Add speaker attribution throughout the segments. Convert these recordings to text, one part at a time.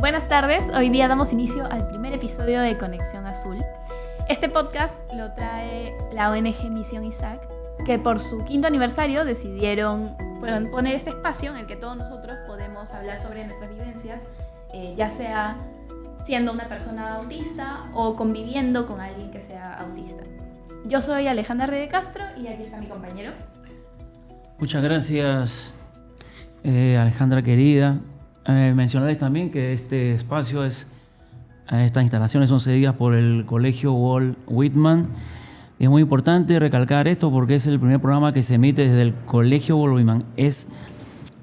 Speaker 1: Buenas tardes, hoy día damos inicio al primer episodio de Conexión Azul. Este podcast lo trae la ONG Misión Isaac, que por su 5º aniversario decidieron poner este espacio en el que todos nosotros podemos hablar sobre nuestras vivencias, ya sea siendo una persona autista o conviviendo con alguien que sea autista. Yo soy Alejandra Rey de Castro y aquí está mi compañero.
Speaker 2: Muchas gracias, Alejandra querida. Mencionarles también que este espacio estas instalaciones son cedidas por el Colegio Walt Whitman. Y es muy importante recalcar esto porque es el primer programa que se emite desde el Colegio Walt Whitman. Es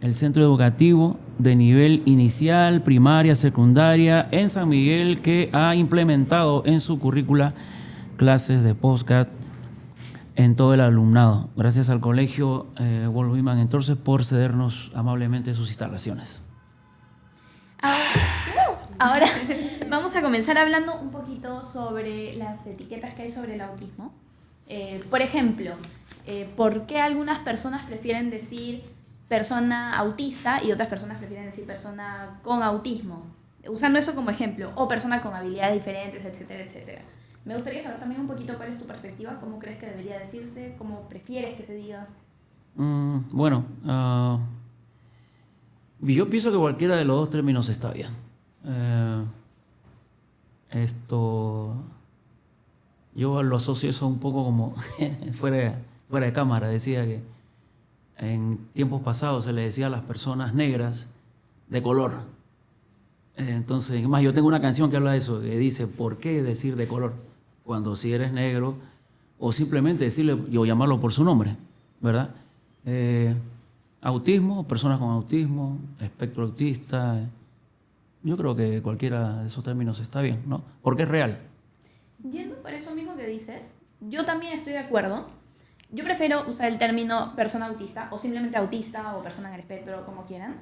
Speaker 2: el centro educativo de nivel inicial, primaria, secundaria en San Miguel, que ha implementado en su currícula clases de podcast en todo el alumnado. Gracias al Colegio Walt Whitman entonces por cedernos amablemente sus instalaciones.
Speaker 1: Ahora vamos a comenzar hablando un poquito sobre las etiquetas que hay sobre el autismo. Por ejemplo, ¿por qué algunas personas prefieren decir persona autista y otras personas prefieren decir persona con autismo? Usando eso como ejemplo, o persona con habilidades diferentes, etcétera, etcétera. Me gustaría saber también un poquito cuál es tu perspectiva, cómo crees que debería decirse, cómo prefieres que se diga.
Speaker 2: Yo pienso que cualquiera de los dos términos está bien. Yo lo asocio eso un poco como fuera de cámara. Decía que en tiempos pasados se le decía a las personas negras de color. Entonces, más, yo tengo una canción que habla de eso, que dice, ¿por qué decir de color? Cuando si eres negro, o simplemente decirle, o llamarlo por su nombre, ¿verdad? Autismo, personas con autismo, espectro autista. Yo creo que cualquiera de esos términos está bien, ¿no? Porque es real.
Speaker 1: Yendo por eso mismo que dices, yo también estoy de acuerdo. Yo prefiero usar el término persona autista, o simplemente autista, o persona en el espectro, como quieran.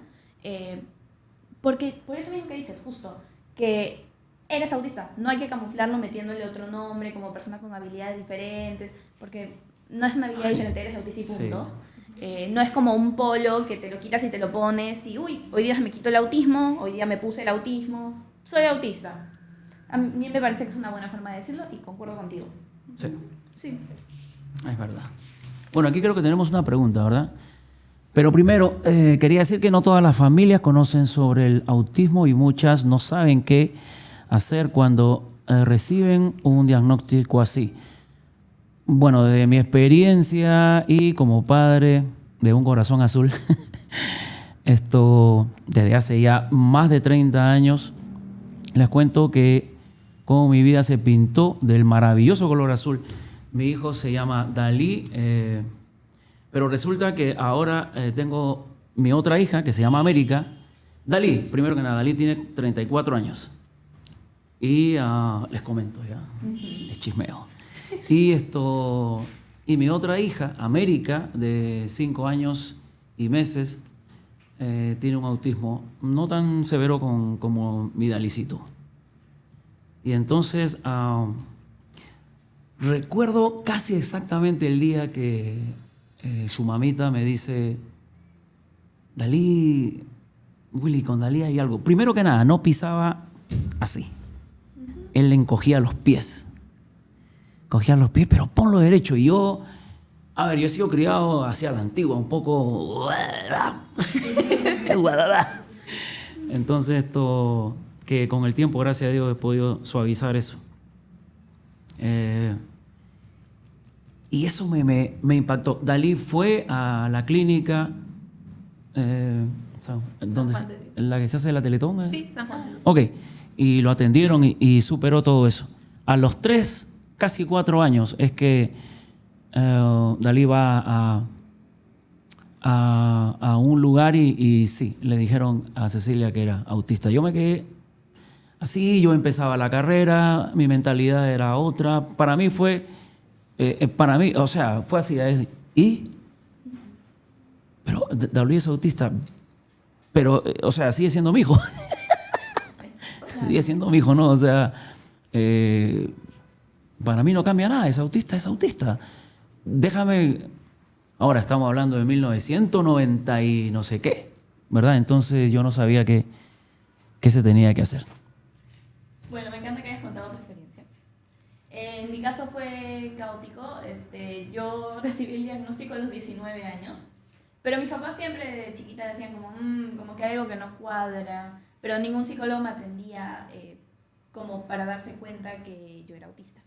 Speaker 1: Porque por eso mismo que dices, justo, que eres autista. No hay que camuflarlo metiéndole otro nombre, como persona con habilidades diferentes, porque no es una habilidad diferente, eres autista y punto. Sí. No es como un polo que te lo quitas y te lo pones y hoy día me quito el autismo, hoy día me puse el autismo, soy autista. A mí me parece que es una buena forma de decirlo y concuerdo contigo. Sí.
Speaker 2: Es verdad. Bueno, aquí creo que tenemos una pregunta, ¿verdad? Pero primero, quería decir que no todas las familias conocen sobre el autismo y muchas no saben qué hacer cuando reciben un diagnóstico así. Bueno, de mi experiencia y como padre de un corazón azul, desde hace ya más de 30 años, les cuento que como mi vida se pintó del maravilloso color azul. Mi hijo se llama Dalí, pero resulta que ahora tengo mi otra hija que se llama América. Dalí, primero que nada, Dalí tiene 34 años. Y les comento ya, es chismeo. Y mi otra hija, América, de 5 años y meses, tiene un autismo no tan severo como mi Dalicito. Y entonces recuerdo casi exactamente el día que su mamita me dice, Dalí, Willy, con Dalí hay algo. Primero que nada, no pisaba así. Él le encogía los pies. Pero ponlo derecho. Y yo he sido criado hacia la antigua, un poco... Entonces que con el tiempo, gracias a Dios, he podido suavizar eso. Y eso me impactó. Dalí fue a la clínica, la que se hace de la Teletón.
Speaker 1: Sí, San Juan.
Speaker 2: Ok, y lo atendieron y superó todo eso. A los 3, casi 4 años es que Dalí va a un lugar y sí, le dijeron a Cecilia que era autista. Yo me quedé así, yo empezaba la carrera, mi mentalidad era otra. Para mí fue así. ¿Y? Pero Dalí es autista, pero, sigue siendo mi hijo. Sigue siendo mi hijo, ¿no? O sea, para mí no cambia nada, es autista. Ahora estamos hablando de 1990 y no sé qué, ¿verdad? Entonces yo no sabía que qué se tenía que hacer.
Speaker 1: Bueno, me encanta que hayas contado tu experiencia. En mi caso fue caótico. Yo recibí el diagnóstico a los 19 años, pero mis papás siempre de chiquita decían como que hay algo que no cuadra, pero ningún psicólogo me atendía como para darse cuenta que yo era autista.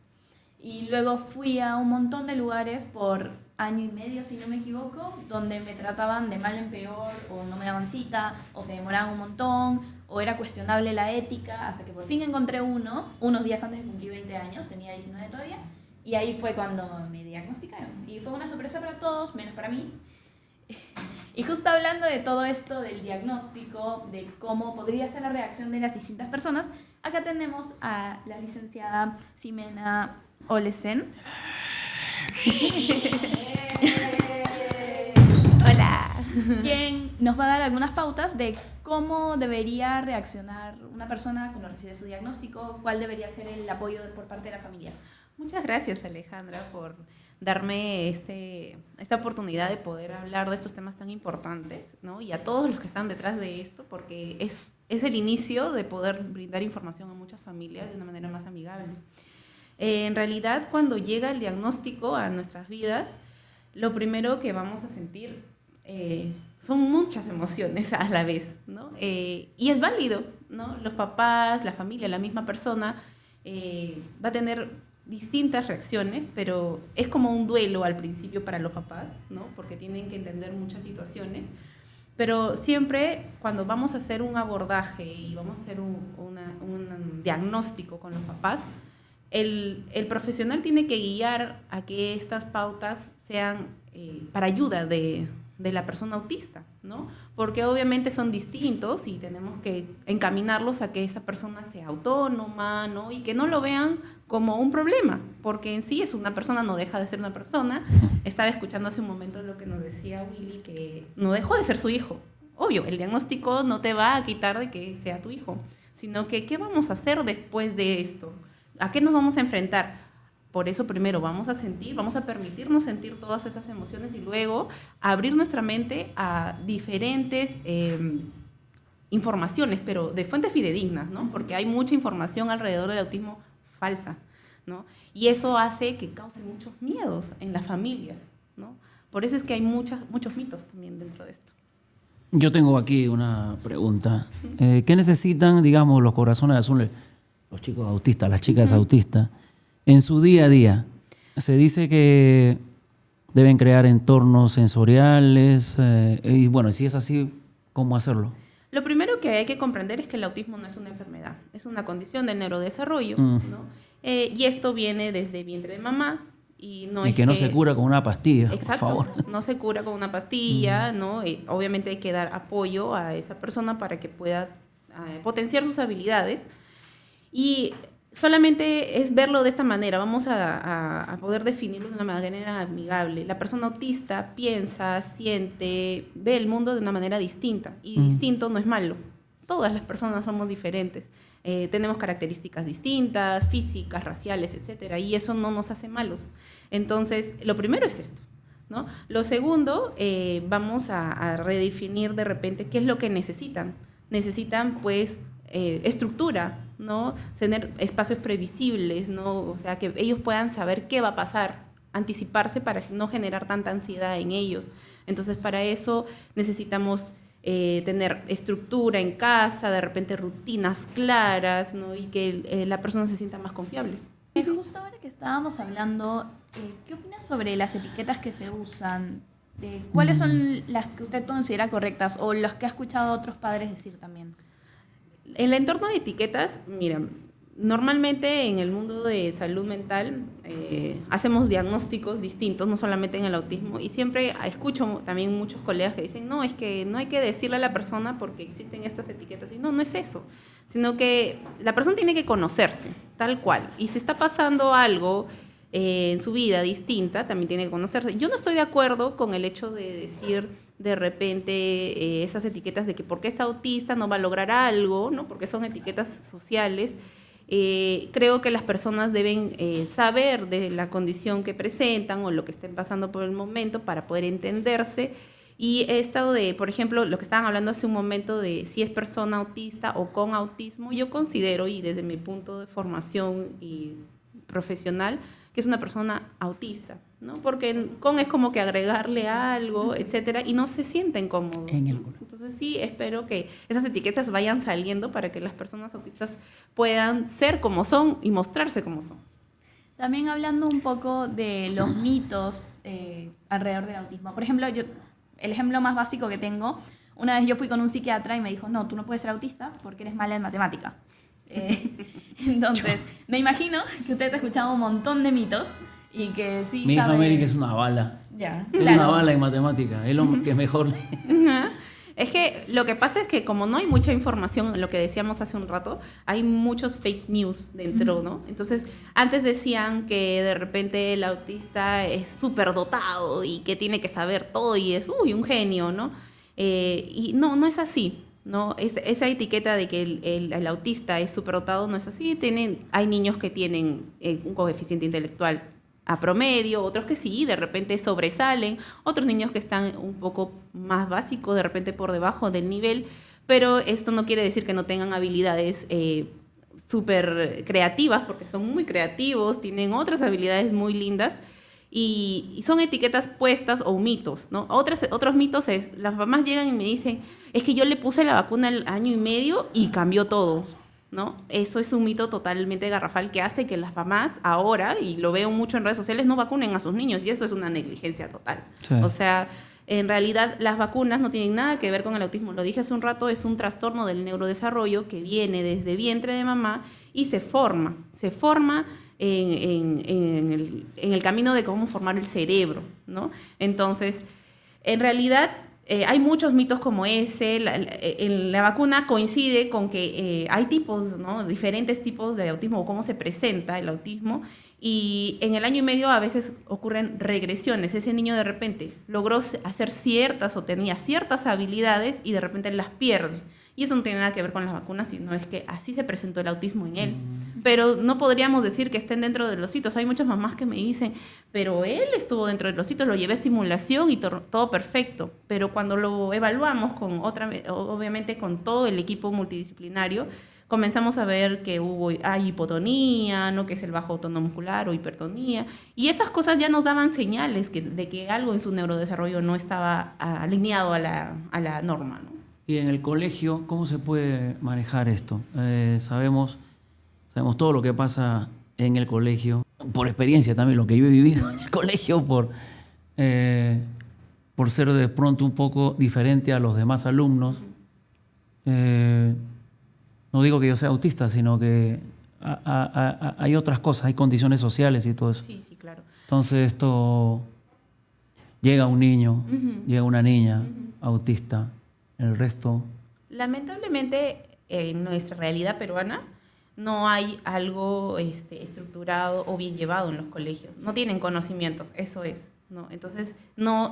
Speaker 1: Y luego fui a un montón de lugares por año y medio, si no me equivoco, donde me trataban de mal en peor, o no me daban cita, o se demoraban un montón, o era cuestionable la ética, hasta que por fin encontré unos días antes de cumplir 20 años, tenía 19 todavía, y ahí fue cuando me diagnosticaron. Y fue una sorpresa para todos, menos para mí. Y justo hablando de todo esto, del diagnóstico, de cómo podría ser la reacción de las distintas personas, acá tenemos a la licenciada Ximena Olesen. Hola. Quien nos va a dar algunas pautas de cómo debería reaccionar una persona cuando recibe su diagnóstico, cuál debería ser el apoyo por parte de la familia.
Speaker 3: Muchas gracias, Alejandra, por darme esta oportunidad de poder hablar de estos temas tan importantes, ¿no? Y a todos los que están detrás de esto, porque es el inicio de poder brindar información a muchas familias de una manera más amigable. En realidad, cuando llega el diagnóstico a nuestras vidas, lo primero que vamos a sentir son muchas emociones a la vez, ¿no? Y es válido, ¿no? Los papás, la familia, la misma persona va a tener distintas reacciones, pero es como un duelo al principio para los papás, ¿no? Porque tienen que entender muchas situaciones. Pero siempre cuando vamos a hacer un abordaje y vamos a hacer un diagnóstico con los papás, el profesional tiene que guiar a que estas pautas sean para ayuda de la persona autista, ¿no? Porque obviamente son distintos y tenemos que encaminarlos a que esa persona sea autónoma, ¿no? Y que no lo vean como un problema, porque en sí es una persona, no deja de ser una persona. Estaba escuchando hace un momento lo que nos decía Willy, que no dejó de ser su hijo. Obvio, el diagnóstico no te va a quitar de que sea tu hijo, sino que ¿qué vamos a hacer después de esto? ¿A qué nos vamos a enfrentar? Por eso primero vamos a permitirnos sentir todas esas emociones y luego abrir nuestra mente a diferentes informaciones, pero de fuentes fidedignas, ¿no? Porque hay mucha información alrededor del autismo falsa, ¿no? Y eso hace que cause muchos miedos en las familias, ¿no? Por eso es que hay muchos mitos también dentro de esto.
Speaker 2: Yo tengo aquí una pregunta. ¿Qué necesitan, digamos, los corazones azules, los chicos autistas, las chicas autistas, en su día a día? Se dice que deben crear entornos sensoriales y bueno, si es así, ¿cómo hacerlo?
Speaker 3: Lo primero que hay que comprender es que el autismo no es una enfermedad, es una condición del neurodesarrollo, ¿no? Y esto viene desde vientre de mamá. Y
Speaker 2: que no se cura con una pastilla,
Speaker 3: exacto,
Speaker 2: por favor.
Speaker 3: No se cura con una pastilla, ¿no? Obviamente hay que dar apoyo a esa persona para que pueda potenciar sus habilidades. Y solamente es verlo de esta manera. Vamos a poder definirlo de una manera amigable. La persona autista piensa, siente, ve el mundo de una manera distinta. Y distinto no es malo. Todas las personas somos diferentes. Tenemos características distintas, físicas, raciales, etcétera, y eso no nos hace malos. Entonces, lo primero es esto, ¿no? Lo segundo, vamos a redefinir de repente qué es lo que necesitan. Necesitan, pues, estructura, ¿no? Tener espacios previsibles, ¿no? O sea, que ellos puedan saber qué va a pasar, anticiparse para no generar tanta ansiedad en ellos. Entonces, para eso necesitamos tener estructura en casa, de repente rutinas claras, ¿no? Y que la persona se sienta más confiable.
Speaker 1: Justo ahora que estábamos hablando, ¿qué opinas sobre las etiquetas que se usan? ¿Cuáles son las que usted considera correctas o las que ha escuchado a otros padres decir también?
Speaker 3: En el entorno de etiquetas, mira, normalmente en el mundo de salud mental hacemos diagnósticos distintos, no solamente en el autismo, y siempre escucho también muchos colegas que dicen, no, es que no hay que decirle a la persona porque existen estas etiquetas, y no es eso, sino que la persona tiene que conocerse, tal cual, y si está pasando algo en su vida distinta, también tiene que conocerse. Yo no estoy de acuerdo con el hecho de decir de repente esas etiquetas de que porque es autista no va a lograr algo, ¿no? Porque son etiquetas sociales. Creo que las personas deben saber de la condición que presentan o lo que estén pasando por el momento para poder entenderse Y he estado por ejemplo, lo que estaban hablando hace un momento de si es persona autista o con autismo, yo considero, y desde mi punto de formación y profesional, que es una persona autista, ¿no? Porque con es como que agregarle algo, etcétera, y no se sienten cómodos. Entonces sí, espero que esas etiquetas vayan saliendo para que las personas autistas puedan ser como son y mostrarse como son.
Speaker 1: También hablando un poco de los mitos alrededor del autismo. Por ejemplo, el ejemplo más básico que tengo, una vez yo fui con un psiquiatra y me dijo, no, tú no puedes ser autista porque eres mala en matemática. Entonces, me imagino que usted ha escuchado un montón de mitos y que sí
Speaker 2: Mi hija
Speaker 1: sabe...
Speaker 2: Mary, que es una bala.
Speaker 1: Ya,
Speaker 2: Es
Speaker 1: claro.
Speaker 2: una bala en matemática. Es lo que mejor...
Speaker 3: Es que lo que pasa es que como no hay mucha información, lo que decíamos hace un rato, hay muchos fake news dentro, ¿no? Entonces, antes decían que de repente el autista es súper dotado y que tiene que saber todo y es, un genio, ¿no? Y no es así, ¿no? Esa etiqueta de que el autista es superdotado no es así. Hay niños que tienen un coeficiente intelectual a promedio, otros que sí, de repente sobresalen, otros niños que están un poco más básicos, de repente por debajo del nivel, pero esto no quiere decir que no tengan habilidades súper creativas, porque son muy creativos, tienen otras habilidades muy lindas, y son etiquetas puestas o mitos, ¿no? Otros mitos es, las mamás llegan y me dicen, es que yo le puse la vacuna al año y medio y cambió todo, ¿no? Eso es un mito totalmente garrafal que hace que las mamás ahora, y lo veo mucho en redes sociales, no vacunen a sus niños, y eso es una negligencia total.
Speaker 2: Sí.
Speaker 3: O sea, en realidad las vacunas no tienen nada que ver con el autismo. Lo dije hace un rato, es un trastorno del neurodesarrollo que viene desde vientre de mamá y se forma en el camino de cómo formar el cerebro, ¿no? Entonces, en realidad hay muchos mitos como ese. La vacuna coincide con que hay tipos, ¿no? Diferentes tipos de autismo o cómo se presenta el autismo, y en el año y medio a veces ocurren regresiones. Ese niño de repente logró hacer ciertas o tenía ciertas habilidades y de repente las pierde. Y eso no tiene nada que ver con las vacunas, sino es que así se presentó el autismo en él. Pero no podríamos decir que estén dentro de los hitos. Hay muchas mamás que me dicen, pero él estuvo dentro de los hitos, lo llevé a estimulación y todo perfecto. Pero cuando lo evaluamos obviamente con todo el equipo multidisciplinario, comenzamos a ver que hay hipotonía, ¿no? Que es el bajo tono muscular o hipertonía. Y esas cosas ya nos daban señales de que algo en su neurodesarrollo no estaba alineado a la norma, ¿no?
Speaker 2: Y en el colegio, ¿cómo se puede manejar esto? Sabemos todo lo que pasa en el colegio, por experiencia también, lo que yo he vivido en el colegio, por ser de pronto un poco diferente a los demás alumnos. No digo que yo sea autista, sino que hay otras cosas, hay condiciones sociales y todo eso.
Speaker 3: Sí, sí, claro.
Speaker 2: Entonces llega un niño, llega una niña autista, el resto...
Speaker 3: Lamentablemente, en nuestra realidad peruana, no hay algo estructurado o bien llevado en los colegios. No tienen conocimientos, eso es, ¿no? Entonces,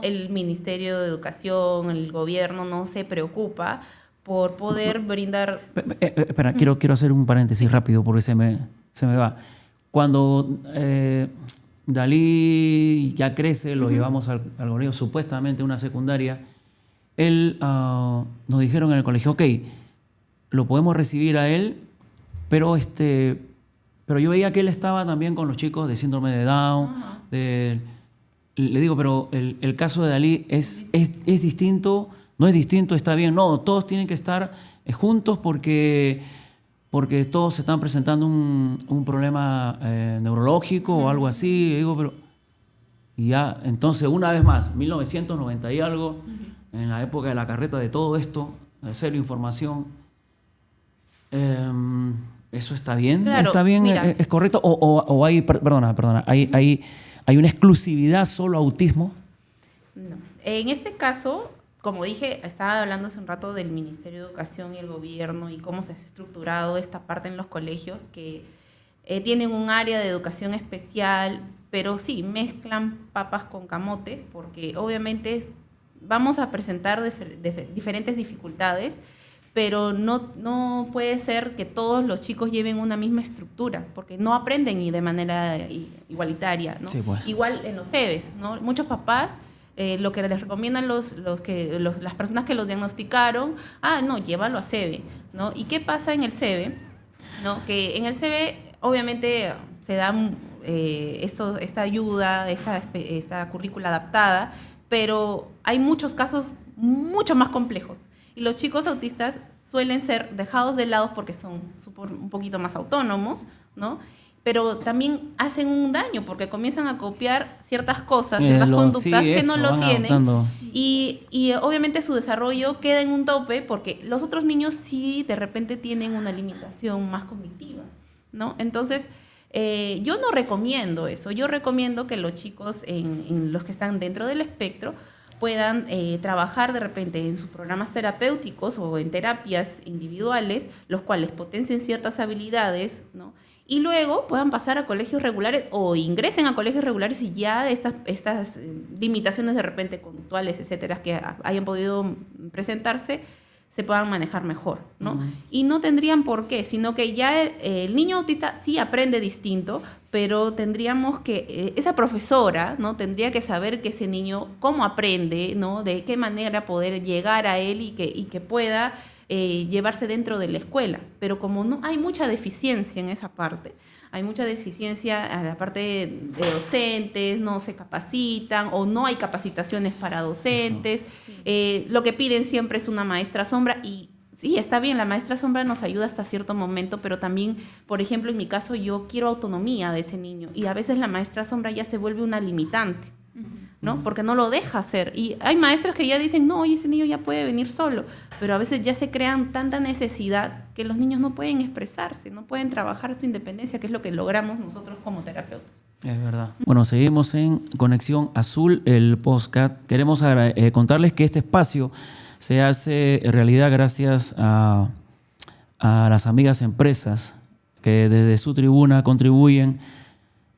Speaker 3: el Ministerio de Educación, el gobierno no se preocupa por poder brindar...
Speaker 2: Espera, quiero hacer un paréntesis rápido porque se me va. Cuando Dalí ya crece, lo llevamos al colegio, supuestamente una secundaria, él nos dijeron en el colegio, ok, lo podemos recibir a él, pero yo veía que él estaba también con los chicos de síndrome de Down. Le digo, pero el caso de Dalí es distinto, no es distinto, está bien. No, todos tienen que estar juntos porque todos se están presentando un problema neurológico o algo así. Le digo, pero... Y ya, entonces, una vez más, 1990 y algo, en la época de la carreta de todo esto, de cero información, ¿eso está bien?
Speaker 3: Claro,
Speaker 2: ¿Está bien?
Speaker 3: mira.
Speaker 2: ¿Es correcto? ¿O hay, perdona, hay una exclusividad solo autismo?
Speaker 3: No. En este caso, como dije, estaba hablando hace un rato del Ministerio de Educación y el gobierno y cómo se ha estructurado esta parte en los colegios, que tienen un área de educación especial, pero sí, mezclan papas con camote, porque obviamente vamos a presentar diferentes dificultades, pero no puede ser que todos los chicos lleven una misma estructura, porque no aprenden de manera igualitaria, ¿no?
Speaker 2: Sí, pues.
Speaker 3: Igual en los CEBES, ¿no? Muchos papás lo que les recomiendan las personas que los diagnosticaron, no, llévalo a CEBE, ¿no? ¿Y qué pasa en el CEBE? ¿No? Que en el CEBE obviamente se da esta ayuda, esta currícula adaptada, pero hay muchos casos mucho más complejos. Y los chicos autistas suelen ser dejados de lado porque son un poquito más autónomos, ¿no? Pero también hacen un daño porque comienzan a copiar ciertas cosas, ciertas conductas que no lo tienen. Y obviamente su desarrollo queda en un tope porque los otros niños sí de repente tienen una limitación más cognitiva, ¿no? Entonces, yo no recomiendo eso. Yo recomiendo que los chicos, en los que están dentro del espectro, puedan trabajar de repente en sus programas terapéuticos o en terapias individuales, los cuales potencien ciertas habilidades, ¿no? Y luego puedan pasar a colegios regulares o ingresen a colegios regulares y ya estas limitaciones de repente conductuales, etcétera, que hayan podido presentarse, se puedan manejar mejor, ¿no? Uh-huh. Y no tendrían por qué, sino que ya el niño autista sí aprende distinto, pero tendríamos que, esa profesora, ¿no? Tendría que saber que ese niño cómo aprende, ¿no? De qué manera poder llegar a él y que pueda llevarse dentro de la escuela. Pero como no hay mucha deficiencia en esa parte, hay mucha deficiencia a la parte de docentes, no se capacitan o no hay capacitaciones para docentes. Sí. Lo que piden siempre es una maestra sombra y sí, está bien, la maestra sombra nos ayuda hasta cierto momento, pero también, por ejemplo, en mi caso yo quiero autonomía de ese niño y a veces la maestra sombra ya se vuelve una limitante, ¿no? Porque no lo deja hacer. Y hay maestras que ya dicen, no, ese niño ya puede venir solo, pero a veces ya se crean tanta necesidad que los niños no pueden expresarse, no pueden trabajar su independencia, que es lo que logramos nosotros como terapeutas.
Speaker 2: Es verdad. Bueno, seguimos en Conexión Azul, el podcast. Queremos contarles que este espacio se hace realidad gracias a las amigas empresas que desde su tribuna contribuyen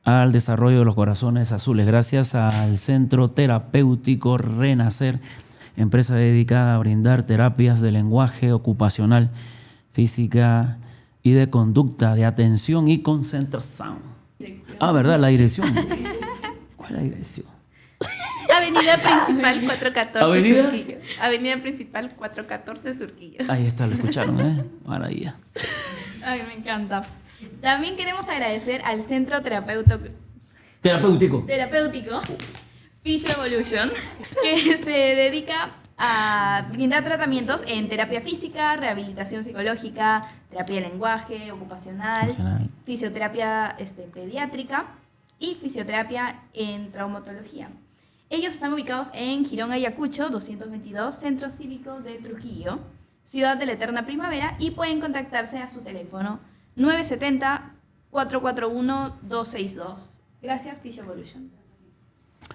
Speaker 2: al desarrollo de los corazones azules, gracias al Centro Terapéutico Renacer, empresa dedicada a brindar terapias de lenguaje ocupacional, física y de conducta, de atención y concentración. ¿Verdad? La dirección. ¿Cuál es la dirección?
Speaker 3: Avenida Principal 414
Speaker 2: ¿Avenida?
Speaker 3: Surquillo. Avenida Principal 414 Surquillo.
Speaker 2: Ahí está, lo escucharon, ¿eh? Maravilla.
Speaker 1: Ay, me encanta. También queremos agradecer al Centro
Speaker 2: Terapéutico
Speaker 1: Fisio Evolution, que se dedica a brindar tratamientos en terapia física, rehabilitación psicológica, terapia de lenguaje, ocupacional, fisioterapia pediátrica y fisioterapia en traumatología. Ellos están ubicados en Girón Ayacucho, 222, Centro Cívico de Trujillo, Ciudad de la Eterna Primavera, y pueden contactarse a su teléfono 970-441-262. Gracias, Fisio Evolution.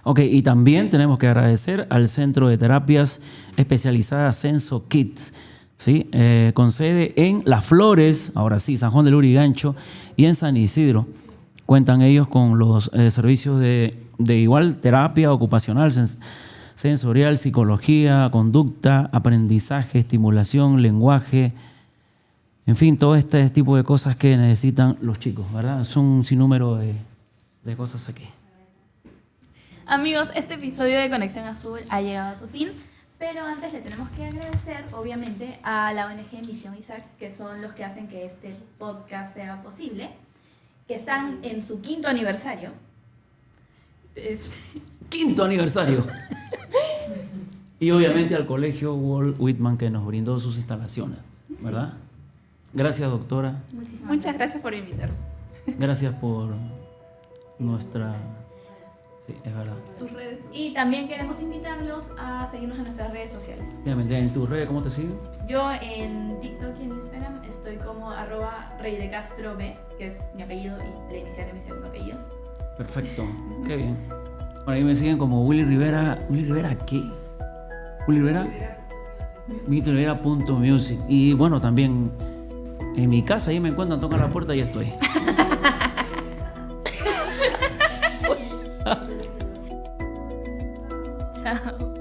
Speaker 2: Ok, y también tenemos que agradecer al Centro de Terapias Especializadas Senso Kids, ¿sí? Con sede en Las Flores, ahora sí, San Juan del Lurigancho, y en San Isidro. Cuentan ellos con los servicios de igual terapia ocupacional, sensorial, psicología, conducta, aprendizaje, estimulación, lenguaje, en fin, todo este tipo de cosas que necesitan los chicos, ¿verdad? Son un sinnúmero de cosas aquí.
Speaker 1: Amigos, este episodio de Conexión Azul ha llegado a su fin, pero antes le tenemos que agradecer, obviamente, a la ONG Misión Isaac, que son los que hacen que este podcast sea posible, que están en su 5º aniversario.
Speaker 2: ¡5º aniversario! Y obviamente al Colegio Walt Whitman, que nos brindó sus instalaciones, ¿verdad? Sí. Gracias, doctora.
Speaker 3: Muchas gracias por invitarme.
Speaker 2: Gracias por nuestra... Sí, es verdad.
Speaker 3: Sus redes.
Speaker 1: Y también queremos invitarlos a seguirnos en nuestras redes sociales.
Speaker 2: ¿En tus redes cómo te siguen?
Speaker 1: Yo en TikTok y en Instagram estoy como @reydecastrob, que es mi apellido y la inicial de mi segundo apellido.
Speaker 2: Perfecto, qué bien. Bueno, ahí me siguen como Willy Rivera. ¿Willy Rivera qué? ¿Willy Rivera? WillyRivera.music. Y bueno, también en mi casa, ahí me encuentran, tocan la puerta y ya estoy.
Speaker 1: Chao.